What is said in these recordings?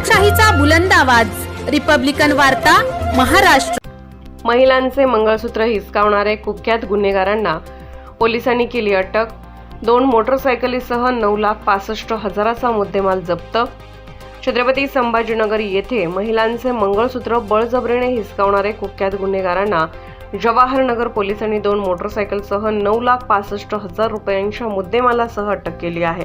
लोकशाहीचा बुलंद आवाज, रिपब्लिकन वार्ता, महाराष्ट्र। महिलांचे मंगळसूत्र हिसकावणारे कुख्यात गुन्हेगारांना पोलिसांनी केली अटक। 2 मोटरसायकलीसह 9,65,000चा मुद्देमाल जप्त। छत्रपती संभाजीनगर येथे महिलांचे मंगळसूत्र बळजबरीने हिसकावणारे कुख्यात गुन्हेगारांना जवाहरनगर पोलिसांनी 2 मोटरसायकलसह 9,65,000 रुपयांच्या मुद्देमालासह अटक केली आहे।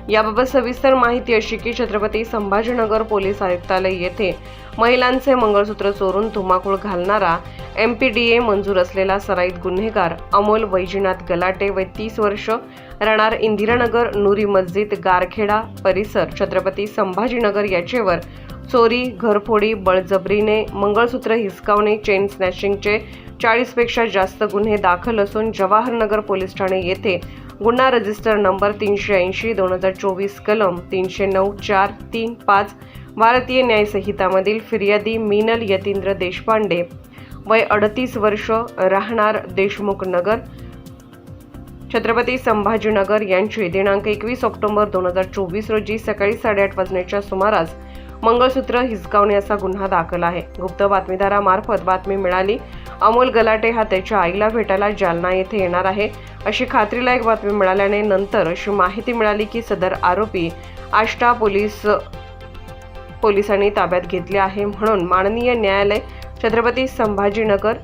याबाबत सविस्तर माहिती अशी की छत्रपती संभाजीनगर पोलीस आयुक्तालय येथे महिलांचे मंगळसूत्र चोरून धुमाकूळ घालणारा MPDA मंजूर असलेला सराईत गुन्हेगार अमोल वैजनाथ गलाटे वय 30 वर्ष, राहणार इंदिरानगर, नूरी मस्जिद, गारखेडा परिसर, छत्रपती संभाजीनगर याचेवर चोरी, घरफोडी, बळजबरीने मंगळसूत्र हिसकावणे, चेन स्नॅचिंगचे 40 पेक्षा जास्त गुन्हे दाखल असून जवाहरनगर पोलीस ठाणे येथे गुन्हा रजिस्टर नंबर 380/2024 कलम 309-4-3-5 भारतीय न्याय संहितामधील फिर्यादी मीनल यतींद्र देशपांडे वय 38 वर्ष, राहणार देशमुख नगर, छत्रपती संभाजीनगर यांची दिनांक 21 ऑक्टोबर 2024 रोजी सकाळी 8:30 वाजण्याच्या सुमारास मंगळसूत्र हिसकावण्याचा गुन्हा दाखल आहे। गुप्त बातमीदारामार्फत बातमी मिळाली, अमोल गलाटे हा त्याच्या आईला भेटायला जालना येथे येणार आहे अशी खात्रीलायक बातमी मिळाल्याने नंतर अशी माहिती मिळाली की सदर आरोपी आष्टा पोलिसांनी ताब्यात घेतले आहे, म्हणून माननीय न्यायालय छत्रपती संभाजीनगर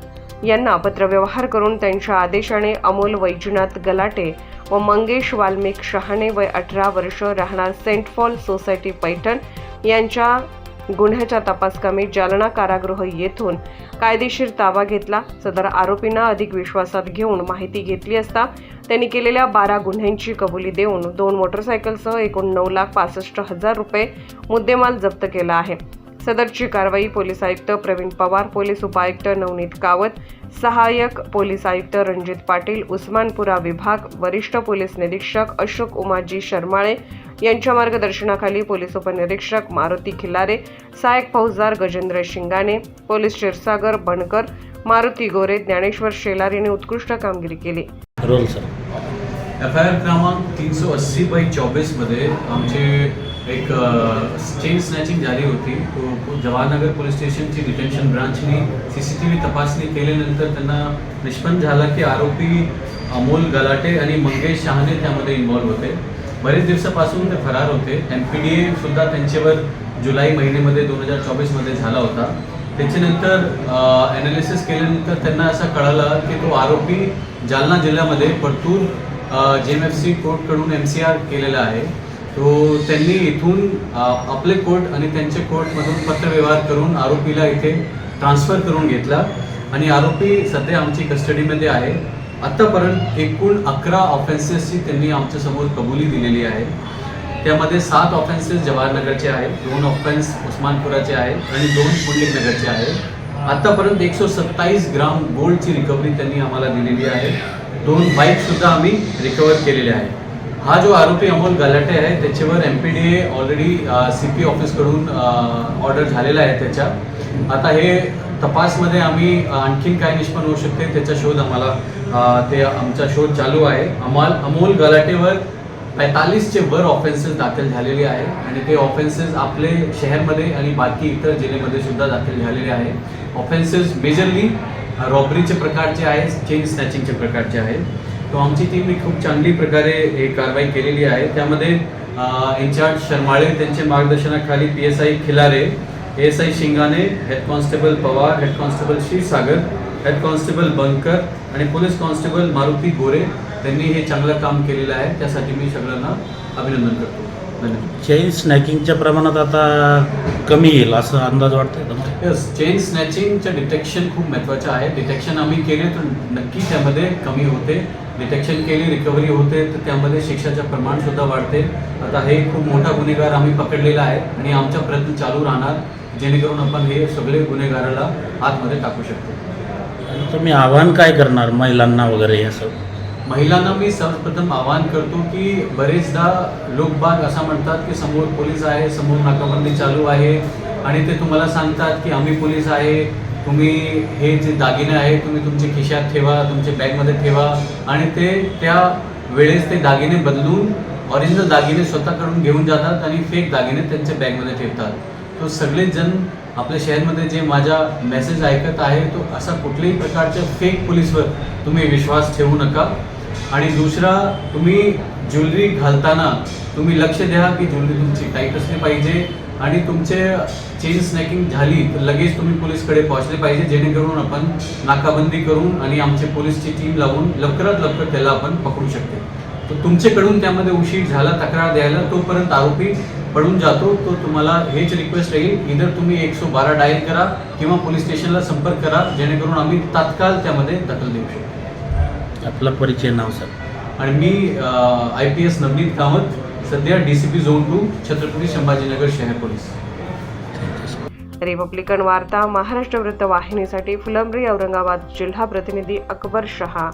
यांना पत्रव्यवहार करून त्यांच्या आदेशाने अमोल वैजनाथ गलाटे व मंगेश वाल्मिक शहाणे वय 18 वर्ष, राहणार सेंट पॉल सोसायटी पैठण यांच्या गुन्ह्याच्या तपासकामी जालना कारागृह येथून कायदेशीर ताबा घेतला। सदर आरोपींना अधिक विश्वासात घेऊन माहिती घेतली असता त्यांनी केलेल्या 12 गुन्ह्यांची कबुली देऊन 2 मोटरसायकलसह एकूण 9,65,000 रुपये मुद्देमाल जप्त केला आहे। सदरची कारवाई पोलीस आयुक्त प्रवीण पवार, पोलीस उपायुक्त नवनीत कावत, सहाय्यक पोलीस आयुक्त रणजित पाटील, उस्मानपुरा विभाग, वरिष्ठ पोलीस निरीक्षक अशोक उमाजी शर्माळे यांच्या मार्गदर्शनाखाली पोलीस उपनिरीक्षक मारुती खिलारे, सहाय्यक फौजदार गजेंद्र शिंगाणे, पोलीस क्षीरसागर बनकर, मारुती गोरे, ज्ञानेश्वर शेलार यांनी उत्कृष्ट कामगिरी केली। रोल सर FIR क्रमांक 380/24 मध्ये आमचे एक चेन स्नॅचिंग झाली होती। तो जवाहरनगर पोलीस स्टेशनची डिटेन्शन ब्रांचनी CCTV तपासणी केल्यानंतर त्यांना निष्पन्न झाला की आरोपी अमोल गलाटे आणि मंगेश शहाणे त्यामध्ये इन्व्हॉल्व होते। बरेच दिवसापासून ते फरार होते। MPDA सुद्धा त्यांच्यावर जुलै महिन्यामध्ये 2024 मध्ये झाला होता। त्याच्यानंतर ॲनालिसिस केल्यानंतर त्यांना असं कळालं की तो आरोपी जालना जिल्ह्यामध्ये परतूर JMFC कोर्टकडून MCR केलेला आहे। तो त्यांनी इथून आपले कोर्ट आणि त्यांचे कोर्टमधून पत्रव्यवहार करून आरोपीला इथे ट्रान्सफर करून घेतला आणि आरोपी सध्या आमची कस्टडीमध्ये आहे। आत्तापर्यंत एकूण 11 ऑफेन्सेसची त्यांनी आमच्यासमोर कबुली दिलेली आहे। त्यामध्ये 7 ऑफेन्सेस जवाहरनगरचे आहेत, 2 ऑफेन्स उस्मानपुराचे आहेत आणि 2 पुंडलिकनगरचे आहेत। आत्तापर्यंत 127 ग्राम गोल्डची रिकव्हरी त्यांनी आम्हाला दिलेली आहे। 2 बाईकसुद्धा आम्ही रिकवर केलेले आहे। हा जो आरोपी अमोल गलाटे आहे त्याच्यावर MPDA ऑलरेडी CP ऑफिसकडून ऑर्डर झालेला आहे त्याच्या। आता हे तपासमध्ये आम्ही आणखीन काय निष्पन्न होऊ शकते त्याचा शोध ते आमचा शोध चालू आहे। अमोल गलाटेवर 45चे वर ऑफेन्सेस दाखल झालेले आहे आणि ते ऑफेन्सेस आपले शहरमध्ये आणि बाकी इतर जिल्ह्यामध्ये सुद्धा दाखल झालेले आहे। ऑफेन्सेस मेजरली रॉबरीचे प्रकारचे आहेत, चेन स्नॅचिंगचे प्रकारचे आहेत। तो आमची टीमने खूप चांगली प्रकारे हे कारवाई केलेली आहे। त्यामध्ये इंचार्ज शर्माळे त्यांच्या मार्गदर्शनाखाली PSI Khilare, ASI Shingane, head constable Pawar, head constable Kshirsagar, head constable Bankar आणि पोलीस कॉन्स्टेबल मारुती गोरे त्यांनी हे चांगलं काम केलेलं आहे। त्यासाठी मी सगळ्यांना अभिनंदन करतो। धन्यवाद। चेन स्नॅकिंगच्या प्रमाणात आता कमी येईल असं अंदाज वाटतोय? यस, चेन स्नॅचिंगचं डिटेक्शन खूप महत्त्वाचं आहे। डिटेक्शन आम्ही केले तर नक्की त्यामध्ये कमी होते। डिटेक्शन केली, रिकव्हरी होते तर त्यामध्ये शिक्षाचं प्रमाणसुद्धा वाढते। आता हे खूप मोठा गुन्हेगार आम्ही पकडलेला आहे आणि आमचा प्रयत्न चालू राहणार जेणेकरून आपण हे सगळे गुन्हेगाराला आतमध्ये टाकू शकतो। तुम्ही आव्हान काय करणार महिलांना वगैरे असं? महिलांना मी सर्वप्रथम आवाहन करतो की बरेचदा लोकबाग असं म्हणतात की समोर पोलीस आहे, समोर नाकाबंदी चालू आहे आणि ते तुम्हाला सांगतात की आम्ही पोलीस आहे, तुम्ही हे जे दागिने आहे तुम्ही तुमच्या खिशात ठेवा, तुमच्या बॅगमध्ये ठेवा आणि ते त्या वेळेस ते दागिने बदलून ओरिजिनल दागिने स्वतःकडून घेऊन जातात आणि फेक दागिने त्यांच्या बॅगमध्ये ठेवतात। तो सगळेच जण आपल्या शहरमध्ये जे माझा मेसेज ऐकत आहे तो असा कुठल्याही प्रकारच्या फेक पोलीसवर तुम्ही विश्वास ठेवू नका. आणि दुसरा, तुम्ही ज्वेलरी घालताना तुम्ही लक्ष द्या की ज्वेलरी तुमची टाईट असली पाहिजे आणि तुमचे चेन स्नॅकिंग झाली तर लगेच तुम्ही पोलीसकडे पोहोचले पाहिजे, जेणेकरून आपण नाकाबंदी करून आणि आमचे पोलीसची टीम लावून लवकरात लवकर त्याला आपण पकडू शकतो. तर तुमच्याकडून त्यामध्ये उशीर झाला तक्रार द्यायला, तोपर्यंत आरोपी पडून जातो. तो तुम्हाला हेच रिक्वेस्ट राहील, इधर तुम्ही 112 डायल करा किंवा पोलीस स्टेशनला संपर्क करा, जेणेकरून आम्ही तात्काळ त्यामध्ये दखल देऊ शकतो. आपला परिचय नाव सर. आणि मी IPS नवनीत कामत, सध्या DCP झोन 2 छत्रपती संभाजीनगर शहर पोलीस. रिपब्लिकन वार्ता महाराष्ट्र वृत्तवाहिनीसाठी फुलंब्री औरंगाबाद जिल्हा प्रतिनिधी अकबर शहा,